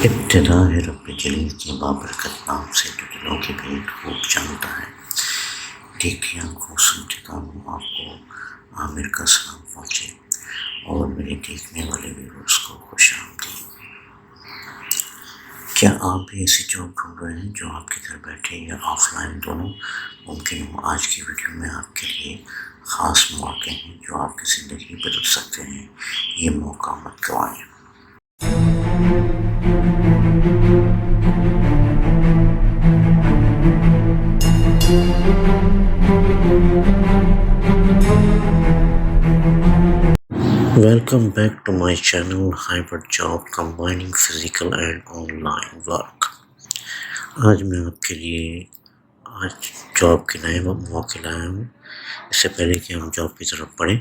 ابتدا ہے رب جلیل کے بابرکت نام سے جو دلوں کے بھید خوب جانتا ہے۔ دیکھیں آنکھوں سنتے کانوں آپ کو عامر کا سلام پہنچے اور میرے دیکھنے والے ویورز کو خوش آمدید۔ کیا آپ بھی ایسی جاب ڈھونڈ رہے ہیں جو آپ کے گھر بیٹھے یا آف لائن دونوں ممکن ہو؟ آج کی ویڈیو میں آپ کے لیے خاص مواقع ہیں جو آپ کی زندگی بدل سکتے ہیں۔ یہ موقع مت گوائیں۔ Welcome back to my channel Hybrid Job Combining Physical and Online Work۔ آج میں آپ کے لیے جاب کے نئے مواقع لایا ہوں۔ اس سے پہلے کہ ہم جاب کی طرف بڑھیں،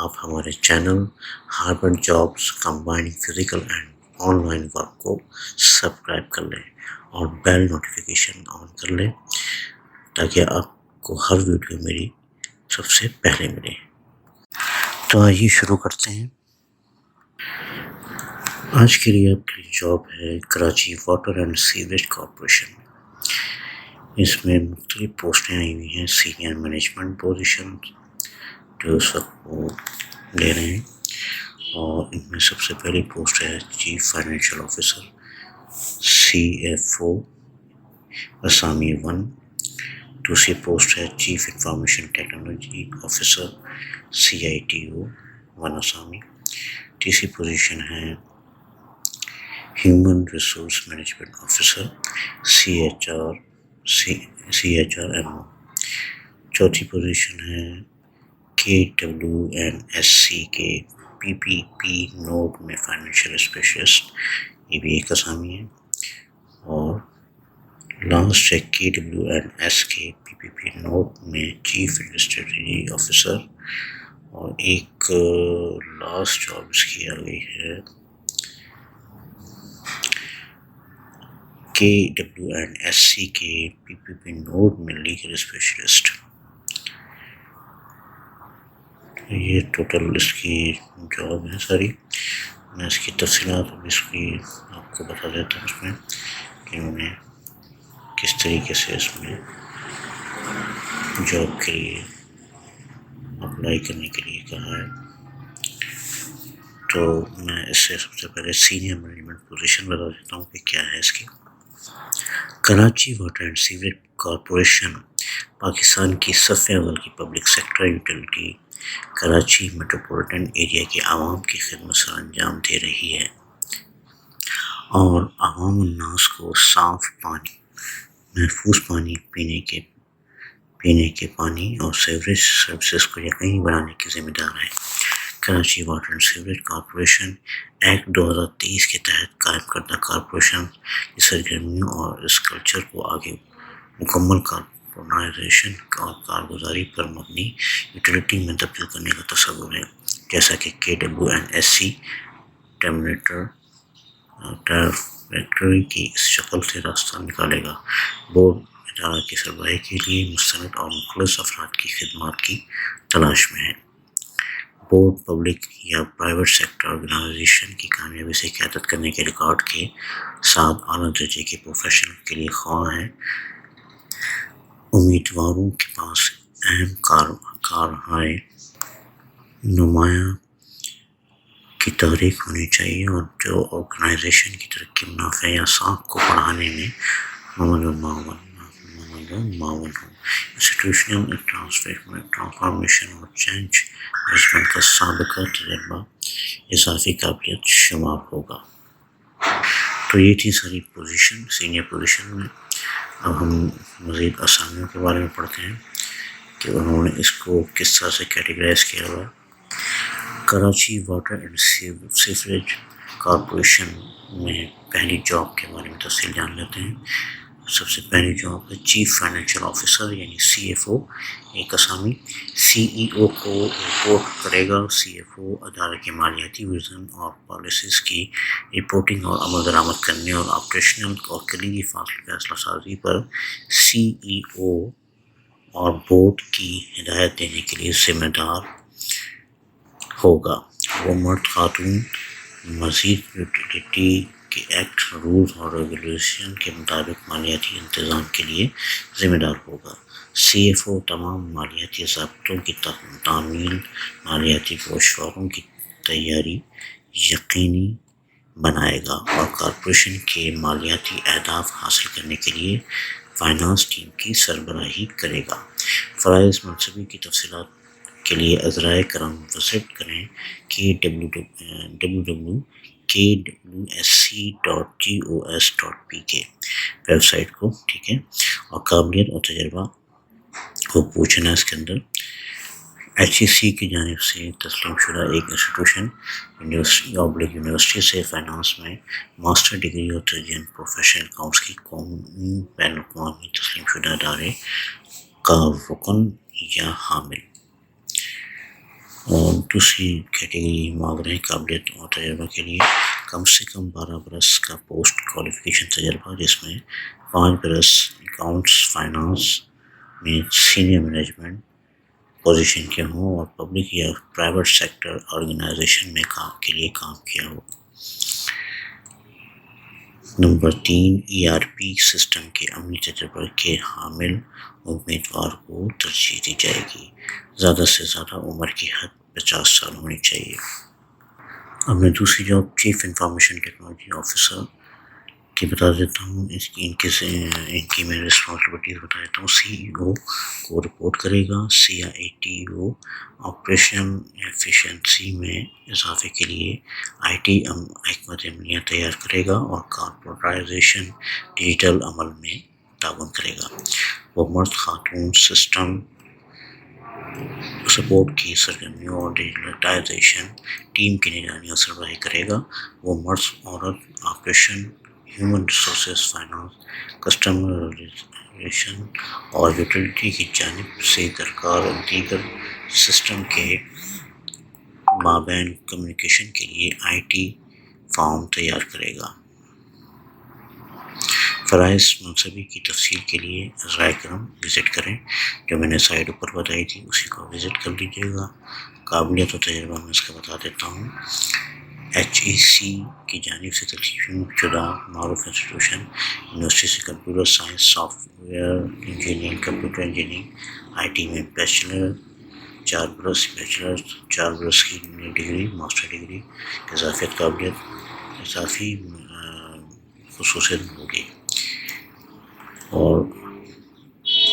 آپ ہمارے channel hybrid jobs combining physical and on line work کو سبسکرائب کر لیں اور بیل نوٹیفیکیشن آن کر لیں تاکہ آپ کو ہر ویڈیو میری سب سے پہلے ملے۔ تو آئیے شروع کرتے ہیں۔ آج کے لیے آپ کی جاب ہے Karachi water and sewerage corporation. اس میں مختلف پوسٹیں آئی ہوئی ہیں، سینئر مینجمنٹ پوزیشن جو اس وقت وہ لے رہے ہیں، اور ان میں سب سے پہلی پوسٹ ہے چیف فائنینشیل آفیسر CFO اسامی 1۔ دوسری پوسٹ ہے chief information technology officer CITO 1 اسامی۔ تیسری پوزیشن ہے human resource management officer CHRMO۔ چوتھی پوزیشن ہے KWNSC کے PPP نوڈ میں فائنینشیل اسپیشلسٹ، یہ بھی ایک اسامی ہے۔ اور لاسٹ ہے KWNS کے PPP نوڈ میں چیف اسٹریٹجی آفیسر، اور ایک لاسٹ جاب اس کی آ گئی ہے KWNSC کے PPP نوڈ میں لیگل اسپیشلسٹ۔ یہ ٹوٹل اس کی جاب ہے ساری۔ میں اس کی تفصیلات اب اس کی آپ کو بتا دیتا ہوں اس میں کہ انہوں نے کس طریقے سے اس میں جاب کے لیے اپلائی کرنے کے لیے کہا ہے۔ تو میں اس سے سب سے پہلے سینئر مینجمنٹ پوزیشن بتا دیتا ہوں کہ کیا ہے اس کی۔ Karachi water and sewerage corporation Pakistan کی صف اول کی public sector utility Karachi metropolitan area کے عوام کی خدمت سر انجام دے رہی ہے، اور عوام الناس کو صاف پانی، محفوظ پانی، پینے کے پانی اور سیوریج سروسز کو یقینی بنانے کی ذمہ دار ہے۔ Karachi water and sewerage corporation act 2023 کے تحت قائم کردہ کارپوریشن کی سرگرمیوں اور اس کلچر کو آگے مکمل کارپوریشن اور کارگزاری پر مبنی یوٹیلٹی میں تبدیل کرنے کا تصور ہے، جیسا کہ KWNSC ڈائریکٹری کی اس شکل سے راستہ نکالے گا۔ بورڈ ادارہ کی سربراہی کے لیے مستند اور مخلص افراد کی خدمات کی تلاش میں ہے۔ بورڈ پبلک یا پرائیویٹ سیکٹر آرگنائزیشن کی کامیابی سے قیادت کرنے کے ریکارڈ کے ساتھ اعلیٰ درجے کے پروفیشنل کے لیے خواہاں ہیں۔ امیدواروں کے پاس اہم کارہائے نمایاں کی تاریخ ہونی چاہیے اور جو آرگنائزیشن کی ترقی، منافع یا ساکھ کو بڑھانے میں معاون ہو۔ انسٹیٹیوشنل ٹرانسفارمیشن اور چینج مینجمنٹ کا سابقہ تجربہ اضافی قابلیت شمار ہوگا۔ تو یہ تھی ساری پوزیشن سینئر پوزیشن میں۔ اب ہم مزید اسامیوں کے بارے میں پڑھتے ہیں کہ انہوں نے اس کو کس طرح سے کیٹیگرائز کیا ہوا۔ Karachi water and sewerage corporation میں پہلی جاب کے بارے میں تفصیل جان لیتے ہیں۔ سب سے پہلی جاب ہے چیف فائنینشیل آفیسر یعنی CFO، ایک اسامی۔ CEO کو رپورٹ کرے گا۔ CFO ادارے کے مالیاتی ویژن اور پالیسیز کی رپورٹنگ اور عمل درآمد کرنے اور آپریشنل اور کلیدی فیصلہ سازی پر CEO اور بورڈ کی ہدایت دینے کے لیے ذمہ دار ہوگا۔ وہ مرد خاتون مزید یوٹیلٹی کے ایکٹ، رولز اور ریگولیشن کے مطابق مالیاتی انتظام کے لیے ذمہ دار ہوگا۔ سی ایف او تمام مالیاتی ضابطوں کی تعمیل، مالیاتی گوشواروں کی تیاری یقینی بنائے گا اور کارپوریشن کے مالیاتی اہداف حاصل کرنے کے لیے فائنانس ٹیم کی سربراہی کرے گا۔ فرائض منصوبے کی تفصیلات کے لیے ذرائع کرم وزٹ کریں www.kwsc.gos.pk ویب سائٹ کو، ٹھیک ہے۔ اور قابلیت اور تجربہ کو پوچھنا اس کے اندر HEC کی جانب سے تسلیم شدہ ایک انسٹیٹیوشن یونیورسٹی سے فائنانس میں ماسٹر ڈگری اور ترجیحاً پروفیشنل اکاؤنٹس کی قومی بین الاقوامی تسلیم شدہ ادارے کا رکن یا حامل۔ اور دوسری کیٹیگری مانگ رہے ہیں قابلیت اور تجربہ کے لیے کم سے کم 12 برس کا پوسٹ کوالیفیکیشن تجربہ، جس میں 5 برس اکاؤنٹس فائنانس میں سینئر مینجمنٹ پوزیشن کے ہوں اور پبلک یا پرائیویٹ سیکٹر آرگنائزیشن میں کے لیے کام کیا ہو۔ نمبر 3، ERP سسٹم کے عملی تجربہ کے حامل امیدوار کو ترجیح دی جائے گی۔ زیادہ سے زیادہ عمر کی حد 50 سال ہونی چاہیے۔ اب میں دوسری job chief information technology officer کی بتا دیتا ہوں۔ ان کی میں رسپانسبلٹیز بتا دیتا ہوں۔ CEO کو رپورٹ کرے گا۔ CITO آپریشن ایفیشنسی میں اضافے کے لیے IT حکمت عملیاں تیار کرے گا اور کارپوریٹائزیشن ڈیجیٹل عمل میں تعاون کرے گا۔ وہ مرد خاتون سسٹم سپورٹ کی سرگرمیوں اور ڈیجیٹلائزیشن ٹیم کی نگرانی اور سربراہی کرے گا۔ وہ مرد عورت operation, human resources, finance, customer relation اور یوٹیلٹی کی جانب سے درکار دیگر سسٹم کے مابین کمیونیکیشن کے لیے IT فارم تیار کرے گا۔ فرائض منصوبے کی تفصیل کے لیے ذرائع کرم وزٹ کریں۔ جو میں نے سائٹ اوپر بتائی تھی اسی کو وزٹ کر لیجیے گا۔ قابلیت و تجربہ میں اس کا بتا دیتا ہوں۔ HEC کی جانب سے تسلیم شدہ معروف انسٹیٹیوشن یونیورسٹی سے computer science, soft ware engineering, computer engineering, IT میں بیچلر 4 برس کی ڈگری، ماسٹر ڈگری، اضافیت قابلیت اضافی خصوصیت ہوگی اور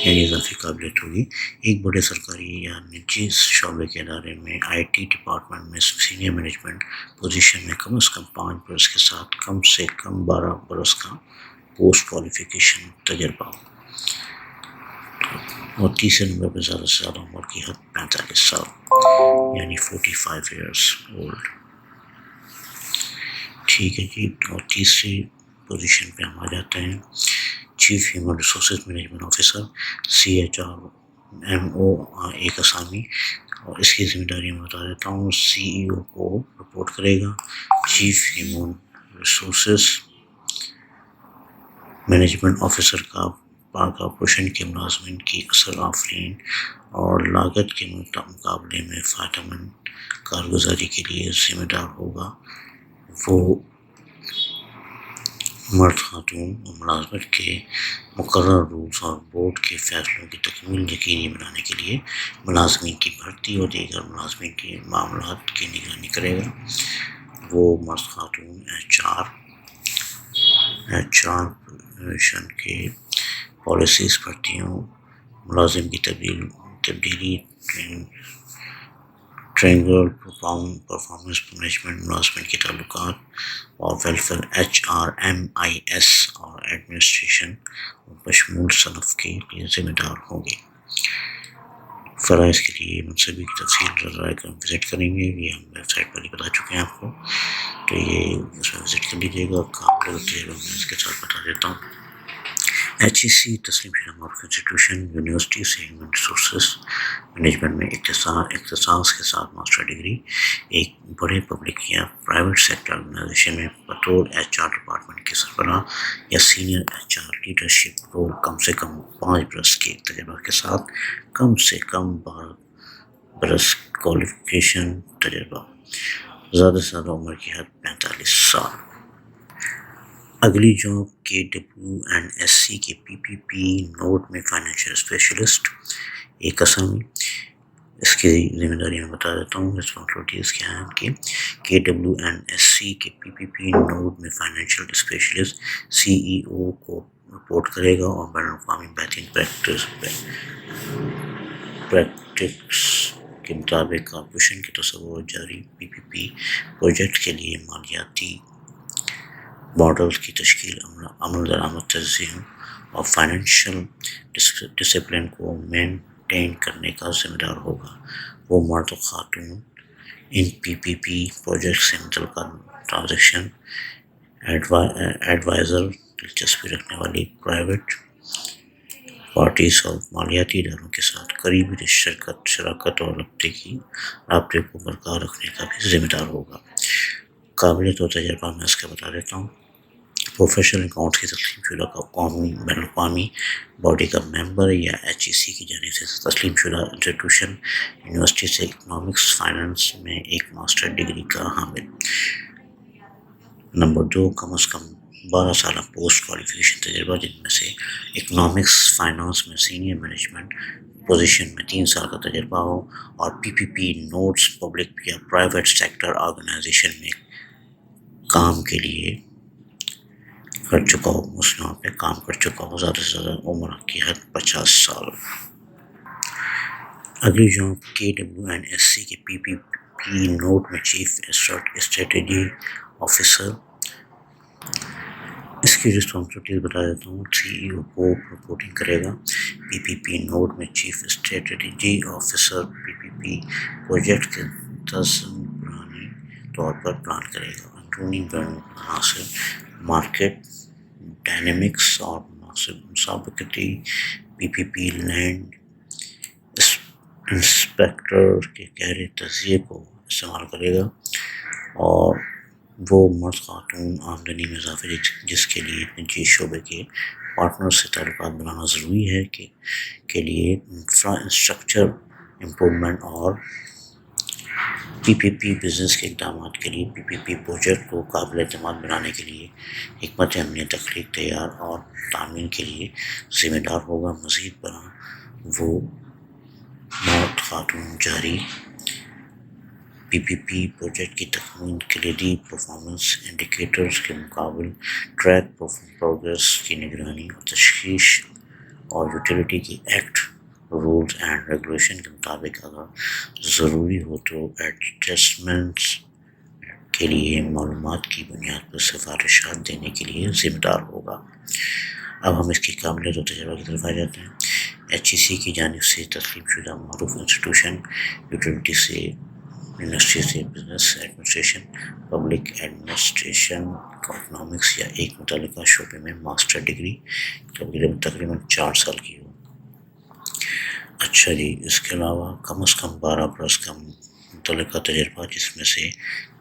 یعنی اضافی قابلیت ہوگی۔ ایک بڑے سرکاری یا نجی شعبے کے ادارے میں IT ڈپارٹمنٹ میں سینئر مینجمنٹ پوزیشن میں کم از کم 5 برس کے ساتھ کم سے کم 12 برس کا پوسٹ کوالیفیکیشن تجربہ ہو۔ اور تیسرے نمبر پہ زیادہ سے زیادہ عمر کی حد 45 سال یعنی 45 ایئرس اولڈ، ٹھیک ہے جی۔ اور تیسری پوزیشن پہ ہم آ جاتے ہیں chief human resources management officer, CHRMO ایک اسامی، اور اس کی ذمہ داری میں بتا دیتا ہوں۔ CEO کو رپورٹ کرے گا۔ Chief human resources management officer کا کارپوریشن کے ملازمین کی اثر آفرین اور لاگت کے مقابلے میں فائدہ مند کارگزاری کے لیے ذمہ دار ہوگا۔ وہ مرد خاتون اور ملازمت کے مقررہ رولز اور بورڈ کے فیصلوں کی تکمیل یقینی بنانے کے لیے ملازمین کی بھرتی اور دیگر ملازمین کے معاملات کی نگرانی کرے گا۔ وہ مرد خاتون HR پروویژن کے پالیسیز، بھرتیوں، ملازم کی تبدیلی، ٹریننگ، پرفارمنس مینجمنٹ، ملازمین کے تعلقات اور ویلفیئر، HRMIS اور ایڈمنسٹریشن بشمول صنف کے لیے ذمہ دار ہوں گے۔ فرائض کے لیے منصوبے کی تفصیل ذرائع کرم وزٹ کریں گے، یہ ہم ویب سائٹ پر ہی بتا چکے ہیں آپ کو، تو یہ اس میں وزٹ کر لیجیے گا۔ قابلیت تجربہ میں اس کے ساتھ بتا دیتا ہوں۔ HEC تسلیم شدہ معروف انسٹیٹیوشن یونیورسٹی سے ہیومن ریسورسز مینجمنٹ میں اختصاص کے ساتھ ماسٹر ڈگری، ایک بڑے پبلک یا پرائیویٹ سیکٹر آرگنائزیشن میں بطور HR ڈپارٹمنٹ کے سربراہ یا سینئر HR لیڈرشپ رول، کم سے کم 5 برس کے تجربہ کے ساتھ کم سے کم 12 برس کوالیفیکیشن تجربہ، زیادہ سے زیادہ عمر کی حد 45 سال۔ اگلی جاب KWNSC کے PPP نوڈ میں فائنینشیل اسپیشلسٹ ایک اسامی. اس کی ذمہ داری میں بتا دیتا ہوں. رسپانسبلٹیز کیا ہیں ان کی. KWNSC کے PPP نوڈ میں فائنینشیل اسپیشلسٹ CEO کو رپورٹ کرے گا اور بین الاقوامی بہترین پریکٹس کے مطابق کارپوریشن کے تصور جاری PPP پروجیکٹ کے لیے مالیاتی ماڈلز کی تشکیل، عمل درآمد تنظیم اور فائنینشیل ڈسپلن کو مینٹین کرنے کا ذمہ دار ہوگا. وہ مرد و خاتون ان PPP پروجیکٹ سے متعلقہ ٹرانزیکشن ایڈوائزر، دلچسپی رکھنے والی پرائیویٹ پارٹیز اور مالیاتی اداروں کے ساتھ قریبی شراکت اور رابطے کو برقرار رکھنے کا بھی ذمہ دار ہوگا. قابلیت و تجربہ میں اس کا بتا دیتا ہوں. پروفیشنل اکاؤنٹس کی تسلیم شدہ قومی بین الاقوامی باڈی کا ممبر یا HEC کی جانب سے تسلیم شدہ انسٹیٹیوشن یونیورسٹی سے اکنامکس فائنانس میں ایک ماسٹر ڈگری کا حامل. نمبر 2، کم از کم 12 سالہ پوسٹ کوالیفیکیشن تجربہ جن میں سے اکنامکس فائنانس میں سینئر مینجمنٹ پوزیشن میں 3 سال کا تجربہ ہو اور PPP نوڈز پبلک یا پرائیویٹ سیکٹر آرگنائزیشن میں کام کے لیے کر چکا ہو، مسلمان پہ کام کر چکا ہو. زیادہ سے زیادہ عمر کی حد 50 سال. اگلی جاب KWNSC کے PPP نوڈ میں چیف اسٹریٹجی آفیسر. اس کی رسپانسبلٹیز بتا دیتا ہوں. CEO کو رپورٹنگ کرے گا. PPP نوڈ میں chief strategy officer PPP project کے تنظیمی طور پر پلان کرے گا. اندرونی عناصر، مارکیٹ ڈائنامکس اور مسابقتی PPP لینڈ انسپیکٹر کے گہرے تجزیے کو استعمال کرے گا. اور وہ مرد خاتون آمدنی میں اضافے جس کے لیے نجی شعبے کے پارٹنر سے تعلقات بنانا ضروری ہے کے لیے انفراسٹرکچر امپروومنٹ اور PPP بزنس کے اقدامات کے لیے PPP پروجیکٹ کو قابل اعتماد بنانے کے لیے حکمت عملی تخلیق، تیار اور تعمیل کے لیے ذمہ دار ہوگا. مزید برآں وہ مرد خاتون جاری PPP پروجیکٹ کی تکمیل کلیدی پرفارمنس انڈیکیٹرز کے مقابل ٹریک پروگریس کی نگرانی اور تشخیص اور یوٹیلیٹی کی ایکٹ رولز اینڈ ریگولیشن کے مطابق اگر ضروری ہو تو ایڈجسٹمنٹس کے لیے معلومات کی بنیاد پر سفارشات دینے کے لیے ذمہ دار ہوگا. اب ہم اس کی قابلیت و تجربہ کی طرف آ جاتے ہیں. HEC کی جانب سے تسلیم شدہ معروف انسٹیٹیوشن یوٹیلیٹی سے، یونیورسٹی سے business administration, public administration, economics یا ایک متعلقہ شعبے میں ماسٹر ڈگری تقریباً 4 سال کی ہو. اچھا جی، اس کے علاوہ کم از کم 12 برس کا متعلقہ تجربہ جس میں سے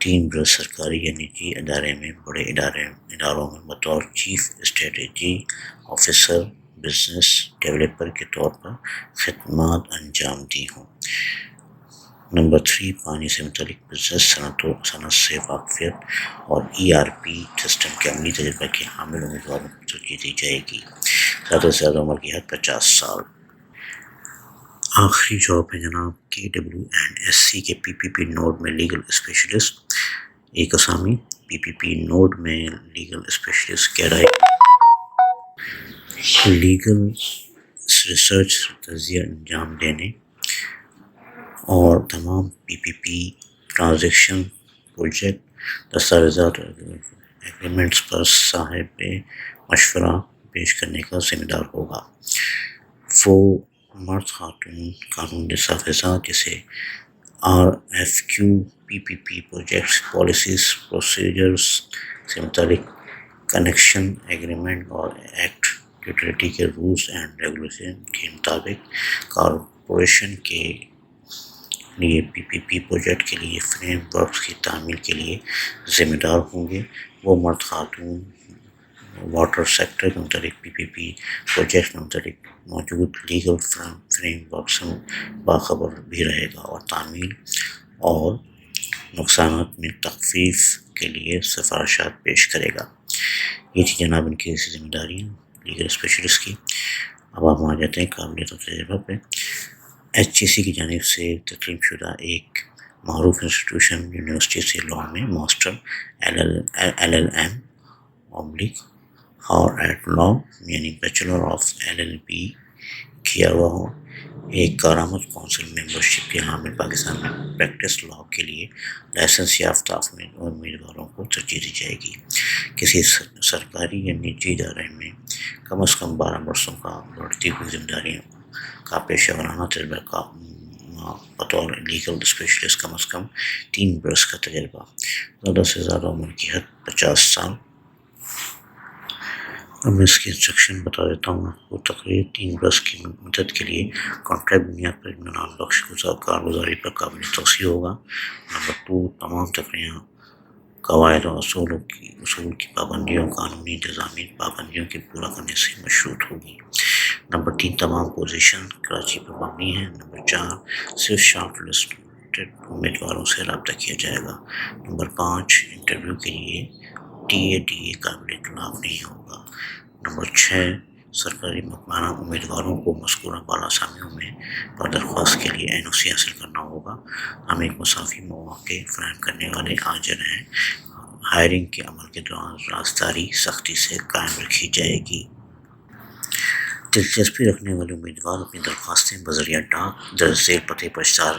3 برس سرکاری یا نجی ادارے میں بڑے اداروں میں بطور chief strategy officer business developer کے طور پر خدمات انجام دی ہوں. نمبر 3، پانی سے متعلق بزنس صنعت سے واقفیت اور ERP سسٹم کے عملی تجربہ کے حامل امیدواروں کو ترجیح دی جائے گی. زیادہ سے زیادہ عمر کی حد 50 سال. آخری جاب ہے جناب KWNSC کے PPP نوڈ میں لیگل اسپیشلسٹ ایک اسامی. PPP نوڈ میں لیگل اسپیشلسٹ کیرائے لیگل ریسرچ تجزیہ انجام دینے اور تمام PPP ٹرانزیکشن پروجیکٹ دستاویزات ایگریمنٹس پر صاحب مشورہ پیش کرنے کا ذمہ دار ہوگا. وہ مرد خاتون قانون دستاویزات جیسے RFQ، PPP projects policies procedures سے متعلق کنیکشن ایگریمنٹ اور ایکٹ یوٹیلیٹی کے رولز اینڈ ریگولیشن کے مطابق کارپوریشن کے لیے PPP پروجیکٹ کے لیے فریم ورکس کی تعمیل کے لیے ذمہ دار ہوں گے. وہ مرد خاتون واٹر سیکٹر کے متعلق PPP پروجیکٹ میں متعلق موجود لیگل فریم ورک سے باخبر بھی رہے گا اور تعمیل اور نقصانات میں تخفیف کے لیے سفارشات پیش کرے گا. یہ تھی جناب ان کی ذمہ داریاں لیگل اسپیشلسٹ کی۔ اب ہم آ جاتے ہیں قابلیت اور تجربہ پہ۔ HEC کی جانب سے تسلیم شدہ ایک معروف انسٹیٹیوشن یونیورسٹی سے لاء میں ماسٹر LLM اور ایٹ لاء یعنی بیچلر آف LLB کیا ہوا ہو، ایک کارآمد کونسل ممبرشپ کے حامل پاکستان میں پریکٹس لاء کے لیے لائسنس یافتہ امیدواروں کو ترجیح دی جائے گی۔ کسی سرکاری یا نجی ادارے میں کم از کم 12 برسوں کا بڑھتی ہوئی ذمہ داریوں کا پیشہ ورانہ تجربہ کا بطور لیگل اسپیشلسٹ کم از کم 3 برس کا تجربہ، زیادہ سے زیادہ عمر کی حد 50 سال۔ اب میں اس کی انسٹرکشن بتا دیتا ہوں آپ کو۔ تقریر 3 برس کی مدت کے لیے کانٹریکٹ بنیاد پر اطمینان بخش کارگزاری پر قابل توسیع ہوگا۔ نمبر 2، تمام تقریریں قواعد و اصول کی پابندیوں، قانونی انتظامی پابندیوں کے پورا کرنے سے مشروط ہوگی۔ نمبر 3، تمام پوزیشن کراچی پر مبنی ہیں۔ نمبر 4، صرف شارٹ لسٹڈ امیدواروں سے رابطہ کیا جائے گا۔ نمبر 5، انٹرویو کے لیے DA قابل اطلاق نہیں ہوگا۔ نمبر 6، سرکاری محکمہ امیدواروں کو مذکورہ بالا اسامیوں میں پر درخواست کے لیے NOC حاصل کرنا ہوگا۔ ہم ایک مساوی مواقع فراہم کرنے والے آجر ہیں۔ ہائرنگ کے عمل کے دوران رازداری سختی سے قائم رکھی جائے گی۔ دلچسپی رکھنے والے امیدوار اپنی درخواستیں بذریعہ ڈاک درج ذیل پتے پر اشتہار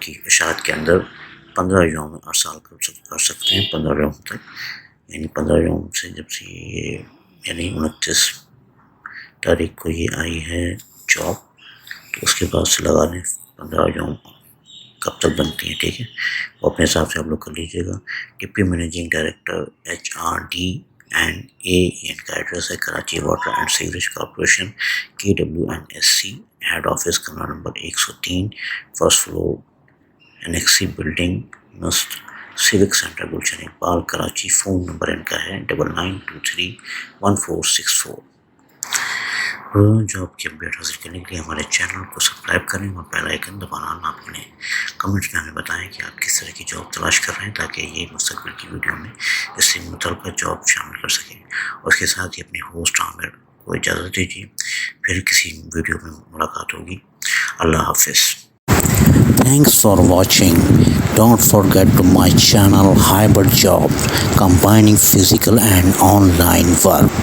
کی اشاعت کے اندر 15 یوم میں ارسال کر سکتے ہیں۔ 15 یوم تک، یعنی 15 یوم سے جب سے یہ یعنی 29 تاریخ کو یہ آئی ہے جاب، تو اس کے بعد سے لگا لیں 15 یوم کب تک بنتی ہیں، ٹھیک ہے، وہ اپنے حساب سے آپ لوگ کر لیجیے گا۔ ڈپٹی مینیجنگ ڈائریکٹر HRD&A کا ایڈریس ہے Karachi water and sewerage corporation KWNSC، head office کمرہ number 103، first floor, annexe building, نسٹ، civic centre Gulshan Iqbal Karachi. Phone number ان کا ہے 99231464۔ جاب کی اپڈیٹ حاصل کرنے کے لیے ہمارے چینل کو سبسکرائب کریں اور بیل آئیکن دبانا نہ بھولیں۔ کمنٹس میں ہمیں بتائیں کہ آپ کس طرح کی جاب تلاش کر رہے ہیں تاکہ یہ مستقبل کی ویڈیو میں اس سے متعلقہ جاب شامل کر سکیں۔ اور اس کے ساتھ ہی اپنے ہوسٹ عامر کو اجازت دیجیے، پھر کسی ویڈیو میں ملاقات ہوگی۔ اللہ حافظ۔ Thanks for watching. Don't forget to my channel Hybrid Job, combining physical and online work.